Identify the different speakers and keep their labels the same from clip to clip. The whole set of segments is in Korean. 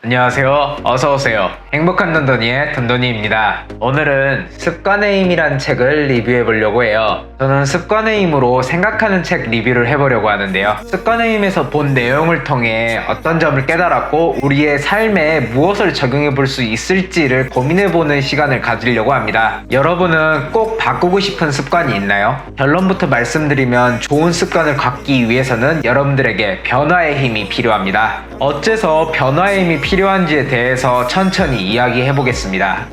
Speaker 1: 안녕하세요. 어서오세요. 행복한 던더니의 던더니입니다. 오늘은 습관의 힘이란 책을 리뷰해 보려고 해요. 저는 습관의 힘으로 생각하는 책 리뷰를 해보려고 하는데요. 습관의 힘에서 본 내용을 통해 어떤 점을 깨달았고 우리의 삶에 무엇을 적용해 볼 수 있을지를 고민해 보는 시간을 가지려고 합니다. 여러분은 꼭 바꾸고 싶은 습관이 있나요? 결론부터 말씀드리면 좋은 습관을 갖기 위해서는 여러분들에게 변화의 힘이 필요합니다. 어째서 변화의 힘이 필요한지에 대해서 천천히 이야기해 보겠습니다.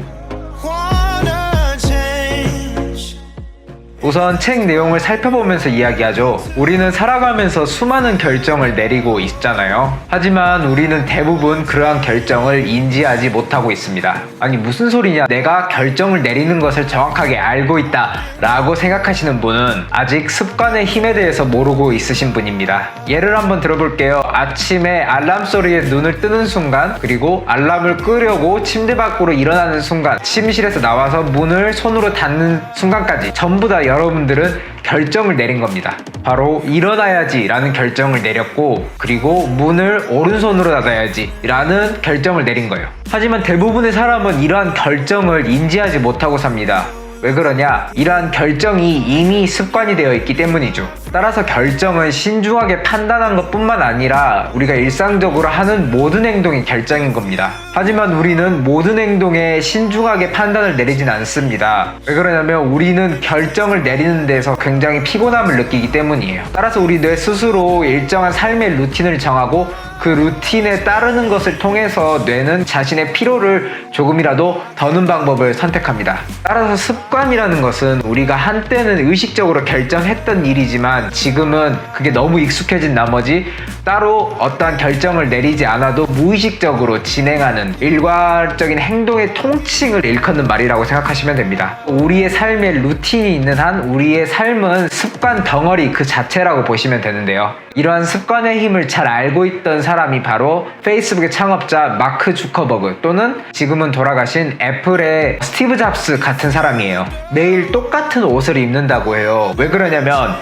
Speaker 1: 우선 책 내용을 살펴보면서 이야기하죠. 우리는 살아가면서 수많은 결정을 내리고 있잖아요. 하지만 우리는 대부분 그러한 결정을 인지하지 못하고 있습니다. 아니 무슨 소리냐, 내가 결정을 내리는 것을 정확하게 알고 있다 라고 생각하시는 분은 아직 습관의 힘에 대해서 모르고 있으신 분입니다. 예를 한번 들어볼게요. 아침에 알람 소리에 눈을 뜨는 순간, 그리고 알람을 끄려고 침대 밖으로 일어나는 순간, 침실에서 나와서 문을 손으로 닫는 순간까지 전부 다 여러분들은 결정을 내린 겁니다. 바로 일어나야지 라는 결정을 내렸고, 그리고 문을 오른손으로 닫아야지 라는 결정을 내린 거예요. 하지만 대부분의 사람은 이러한 결정을 인지하지 못하고 삽니다. 왜 그러냐? 이러한 결정이 이미 습관이 되어 있기 때문이죠. 따라서 결정은 신중하게 판단한 것뿐만 아니라 우리가 일상적으로 하는 모든 행동이 결정인 겁니다. 하지만 우리는 모든 행동에 신중하게 판단을 내리진 않습니다. 왜 그러냐면 우리는 결정을 내리는 데서 굉장히 피곤함을 느끼기 때문이에요. 따라서 우리 뇌 스스로 일정한 삶의 루틴을 정하고 그 루틴에 따르는 것을 통해서 뇌는 자신의 피로를 조금이라도 더는 방법을 선택합니다. 따라서 습관이라는 것은 우리가 한때는 의식적으로 결정했던 일이지만 지금은 그게 너무 익숙해진 나머지 따로 어떠한 결정을 내리지 않아도 무의식적으로 진행하는 일괄적인 행동의 통칭을 일컫는 말이라고 생각하시면 됩니다. 우리의 삶에 루틴이 있는 한 우리의 삶은 습관 덩어리 그 자체라고 보시면 되는데요. 이러한 습관의 힘을 잘 알고 있던 사람이 바로 페이스북의 창업자 마크 주커버그, 또는 지금은 돌아가신 애플의 스티브 잡스 같은 사람이에요. 매일 똑같은 옷을 입는다고 해요. 왜 그러냐면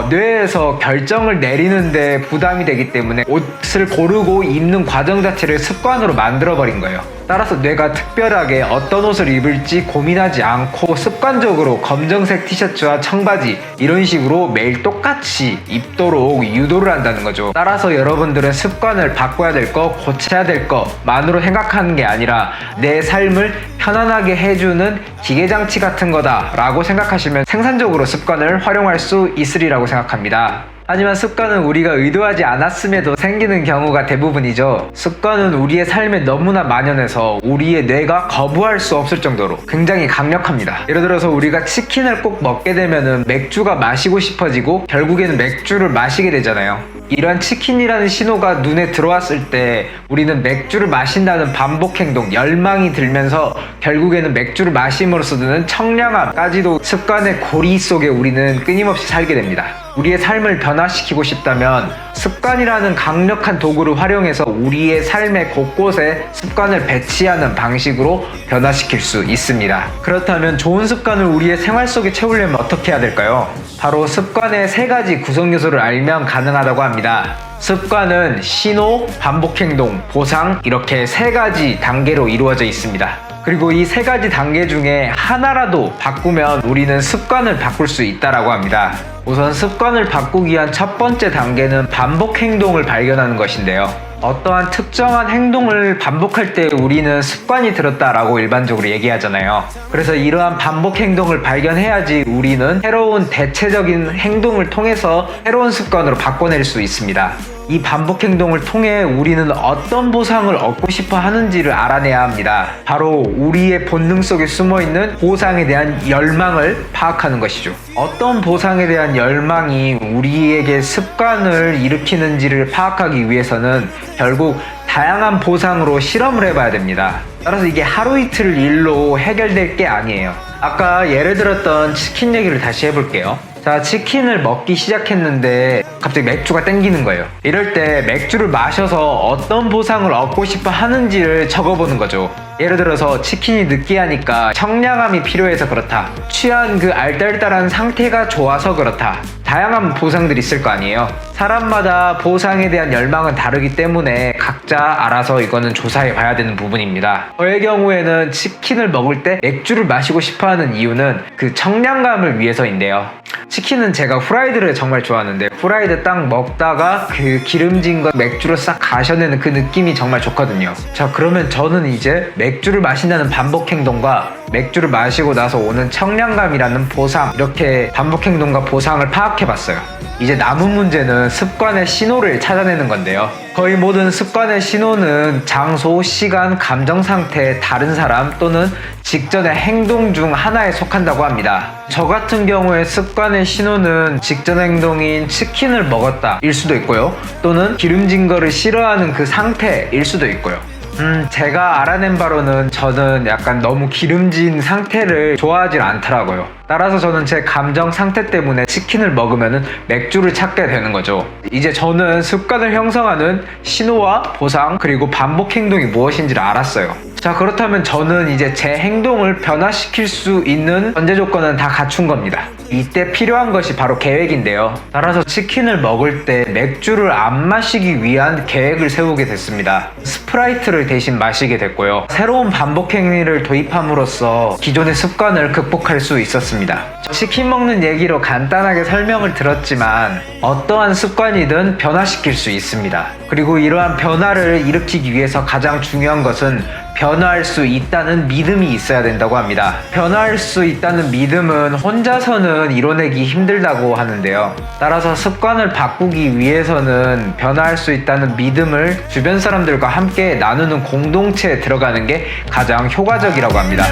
Speaker 1: 뇌에서 결정을 내리는데 부담이 되기 때문에 옷을 고르고 입는 과정 자체를 습관으로 만들어버린 거예요. 따라서 뇌가 특별하게 어떤 옷을 입을지 고민하지 않고 습관적으로 검정색 티셔츠와 청바지 이런 식으로 매일 똑같이 입도록 유도를 한다는 거죠. 따라서 여러분들은 습관을 바꿔야 될 거, 고쳐야 될 것만으로 생각하는 게 아니라 내 삶을 편안하게 해주는 기계장치 같은 거다 라고 생각하시면 생산적으로 습관을 활용할 수 있으리라고 생각합니다. 하지만 습관은 우리가 의도하지 않았음에도 생기는 경우가 대부분이죠. 습관은 우리의 삶에 너무나 만연해서 우리의 뇌가 거부할 수 없을 정도로 굉장히 강력합니다. 예를 들어서 우리가 치킨을 꼭 먹게 되면은 맥주가 마시고 싶어지고 결국에는 맥주를 마시게 되잖아요. 이러한 치킨이라는 신호가 눈에 들어왔을 때 우리는 맥주를 마신다는 반복 행동, 열망이 들면서 결국에는 맥주를 마심으로써 드는 청량함까지도 습관의 고리 속에 우리는 끊임없이 살게 됩니다. 우리의 삶을 변화시키고 싶다면 습관이라는 강력한 도구를 활용해서 우리의 삶의 곳곳에 습관을 배치하는 방식으로 변화시킬 수 있습니다. 그렇다면 좋은 습관을 우리의 생활 속에 채우려면 어떻게 해야 될까요? 바로 습관의 3가지 구성 요소를 알면 가능하다고 합니다. 습관은 신호, 반복 행동, 보상, 이렇게 3가지 단계로 이루어져 있습니다. 그리고 이 3가지 단계 중에 하나라도 바꾸면 우리는 습관을 바꿀 수 있다고 합니다. 우선 습관을 바꾸기 위한 첫 번째 단계는 반복 행동을 발견하는 것인데요. 어떠한 특정한 행동을 반복할 때 우리는 습관이 들었다라고 일반적으로 얘기하잖아요. 그래서 이러한 반복 행동을 발견해야지 우리는 새로운 대체적인 행동을 통해서 새로운 습관으로 바꿔낼 수 있습니다. 이 반복 행동을 통해 우리는 어떤 보상을 얻고 싶어 하는지를 알아내야 합니다. 바로 우리의 본능 속에 숨어있는 보상에 대한 열망을 파악하는 것이죠. 어떤 보상에 대한 열망이 우리에게 습관을 일으키는지를 파악하기 위해서는 결국 다양한 보상으로 실험을 해봐야 됩니다. 따라서 이게 하루 이틀 일로 해결될 게 아니에요. 아까 예를 들었던 치킨 얘기를 다시 해볼게요. 자, 치킨을 먹기 시작했는데 갑자기 맥주가 땡기는 거예요. 이럴 때 맥주를 마셔서 어떤 보상을 얻고 싶어 하는지를 적어보는 거죠. 예를 들어서 치킨이 느끼하니까 청량함이 필요해서 그렇다. 취한 그 알딸딸한 상태가 좋아서 그렇다. 다양한 보상들이 있을 거 아니에요. 사람마다 보상에 대한 열망은 다르기 때문에 각자 알아서 이거는 조사해 봐야 되는 부분입니다. 저의 경우에는 치킨을 먹을 때 맥주를 마시고 싶어 하는 이유는 그 청량감을 위해서인데요. 치킨은 제가 후라이드를 정말 좋아하는데 후라이드 딱 먹다가 그 기름진 거 맥주로 싹 가셔내는 그 느낌이 정말 좋거든요. 자, 그러면 저는 이제 맥주를 마신다는 반복 행동과 맥주를 마시고 나서 오는 청량감이라는 보상, 이렇게 반복 행동과 보상을 파악해봤어요. 이제 남은 문제는 습관의 신호를 찾아내는 건데요. 거의 모든 습관의 신호는 장소, 시간, 감정 상태, 다른 사람 또는 직전의 행동 중 하나에 속한다고 합니다. 저 같은 경우에 습관의 신호는 직전 행동인 치킨을 먹었다 일 수도 있고요. 또는 기름진 거를 싫어하는 그 상태일 수도 있고요. 제가 알아낸 바로는 저는 약간 너무 기름진 상태를 좋아하지 않더라고요. 따라서 저는 제 감정 상태 때문에 치킨을 먹으면 맥주를 찾게 되는 거죠. 이제 저는 습관을 형성하는 신호와 보상 그리고 반복 행동이 무엇인지를 알았어요. 자, 그렇다면 저는 이제 제 행동을 변화시킬 수 있는 전제 조건은 다 갖춘 겁니다. 이때 필요한 것이 바로 계획인데요. 따라서 치킨을 먹을 때 맥주를 안 마시기 위한 계획을 세우게 됐습니다. 스프라이트를 대신 마시게 됐고요. 새로운 반복 행위를 도입함으로써 기존의 습관을 극복할 수 있었습니다. 치킨 먹는 얘기로 간단하게 설명을 들었지만 어떠한 습관이든 변화시킬 수 있습니다. 그리고 이러한 변화를 일으키기 위해서 가장 중요한 것은 변화할 수 있다는 믿음이 있어야 된다고 합니다. 변화할 수 있다는 믿음은 혼자서는 이뤄내기 힘들다고 하는데요. 따라서 습관을 바꾸기 위해서는 변화할 수 있다는 믿음을 주변 사람들과 함께 나누는 공동체에 들어가는 게 가장 효과적이라고 합니다.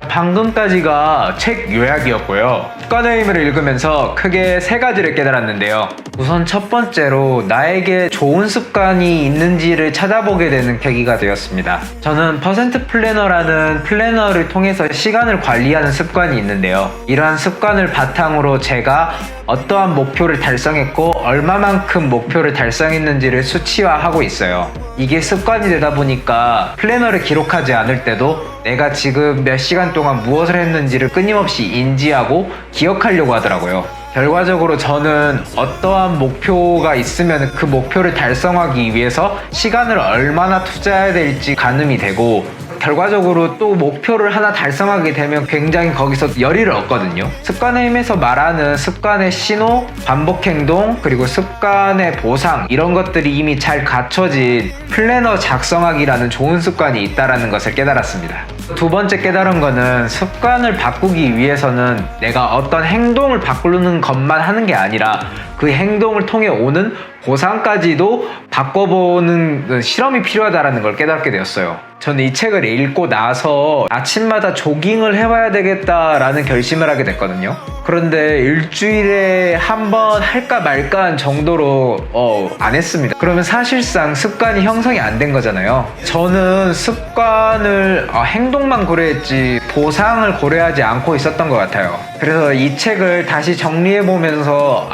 Speaker 1: 방금까지가 책 요약이었고요. 습관의 힘을 읽으면서 크게 세 가지를 깨달았는데요. 우선 첫 번째로 나에게 좋은 습관이 있는지를 찾아보게 되는 계기가 되었습니다. 저는 퍼센트 플래너라는 플래너를 통해서 시간을 관리하는 습관이 있는데요. 이러한 습관을 바탕으로 제가 어떠한 목표를 달성했고 얼마만큼 목표를 달성했는지를 수치화하고 있어요. 이게 습관이 되다 보니까 플래너를 기록하지 않을 때도 내가 지금 몇 시간 동안 무엇을 했는지를 끊임없이 인지하고 기억하려고 하더라고요. 결과적으로 저는 어떠한 목표가 있으면 그 목표를 달성하기 위해서 시간을 얼마나 투자해야 될지 가늠이 되고, 결과적으로 또 목표를 하나 달성하게 되면 굉장히 거기서 열의를 얻거든요. 습관의 힘에서 말하는 습관의 신호, 반복 행동, 그리고 습관의 보상, 이런 것들이 이미 잘 갖춰진 플래너 작성하기라는 좋은 습관이 있다는 것을 깨달았습니다. 두 번째 깨달은 거는 습관을 바꾸기 위해서는 내가 어떤 행동을 바꾸는 것만 하는 게 아니라 그 행동을 통해 오는 보상까지도 바꿔보는 실험이 필요하다는 걸 깨닫게 되었어요. 저는 이 책을 읽고 나서 아침마다 조깅을 해봐야 되겠다라는 결심을 하게 됐거든요. 그런데 일주일에 한 번 할까 말까 한 정도로 안 했습니다. 그러면 사실상 습관이 형성이 안 된 거잖아요. 저는 습관을 행동만 고려했지 보상을 고려하지 않고 있었던 것 같아요. 그래서 이 책을 다시 정리해보면서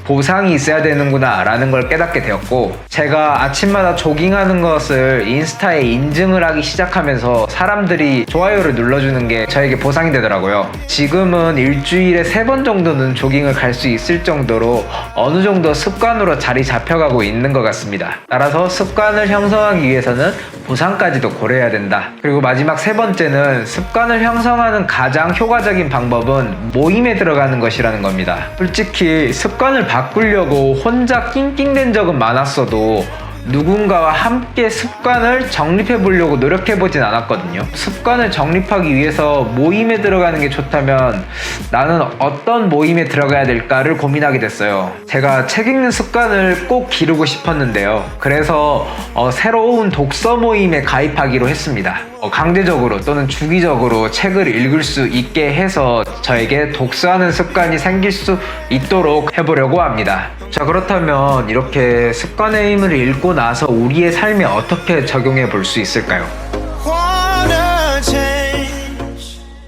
Speaker 1: 보상이 있어야 되는구나 라는 걸 깨닫게 되었고, 제가 아침마다 조깅하는 것을 인스타에 인증을 하기 시작하면서 사람들이 좋아요를 눌러주는 게 저에게 보상이 되더라고요. 지금은 일주일에 3번 정도는 조깅을 갈 수 있을 정도로 어느 정도 습관으로 자리 잡혀가고 있는 것 같습니다. 따라서 습관을 형성하기 위해서는 보상까지도 고려해야 된다. 그리고 마지막 세 번째는 습관을 형성하는 가장 효과적인 방법은 모임에 들어가는 것이라는 겁니다. 솔직히 습관을 바꾸려고 혼자 낑낑댄 적은 많았어도 누군가와 함께 습관을 정립해 보려고 노력해 보진 않았거든요. 습관을 정립하기 위해서 모임에 들어가는 게 좋다면 나는 어떤 모임에 들어가야 될까를 고민하게 됐어요. 제가 책 읽는 습관을 꼭 기르고 싶었는데요. 그래서 새로운 독서 모임에 가입하기로 했습니다. 강제적으로 또는 주기적으로 책을 읽을 수 있게 해서 저에게 독서하는 습관이 생길 수 있도록 해보려고 합니다. 자, 그렇다면 이렇게 습관의 힘을 읽고 나서 우리의 삶에 어떻게 적용해 볼 수 있을까요?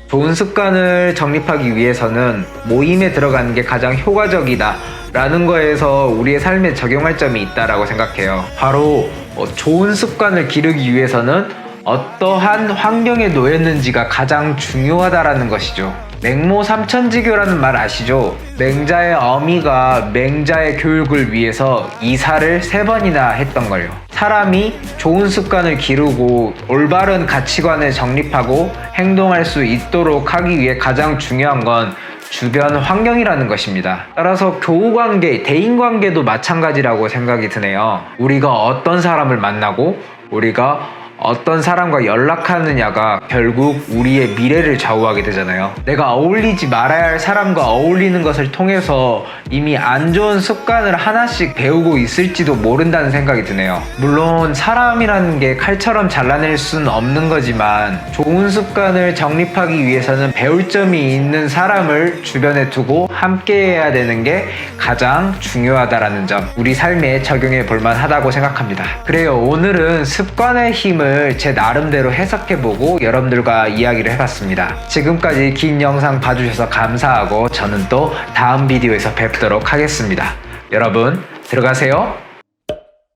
Speaker 1: 좋은 습관을 정립하기 위해서는 모임에 들어가는 게 가장 효과적이다 라는 거에서 우리의 삶에 적용할 점이 있다라고 생각해요. 바로 좋은 습관을 기르기 위해서는 어떠한 환경에 놓였는지가 가장 중요하다라는 것이죠. 맹모 삼천지교라는 말 아시죠? 맹자의 어미가 맹자의 교육을 위해서 이사를 3번이나 했던 걸요. 사람이 좋은 습관을 기르고 올바른 가치관을 정립하고 행동할 수 있도록 하기 위해 가장 중요한 건 주변 환경이라는 것입니다. 따라서 교우관계, 대인관계도 마찬가지라고 생각이 드네요. 우리가 어떤 사람을 만나고 우리가 어떤 사람과 연락하느냐가 결국 우리의 미래를 좌우하게 되잖아요. 내가 어울리지 말아야 할 사람과 어울리는 것을 통해서 이미 안 좋은 습관을 하나씩 배우고 있을지도 모른다는 생각이 드네요. 물론 사람이라는 게 칼처럼 잘라낼 수는 없는 거지만 좋은 습관을 정립하기 위해서는 배울 점이 있는 사람을 주변에 두고 함께 해야 되는 게 가장 중요하다라는 점, 우리 삶에 적용해 볼 만하다고 생각합니다. 그래요, 오늘은 습관의 힘을 제 나름대로 해석해보고 여러분들과 이야기를 해봤습니다. 지금까지 긴 영상 봐주셔서 감사하고 저는 또 다음 비디오에서 뵙도록 하겠습니다. 여러분 들어가세요.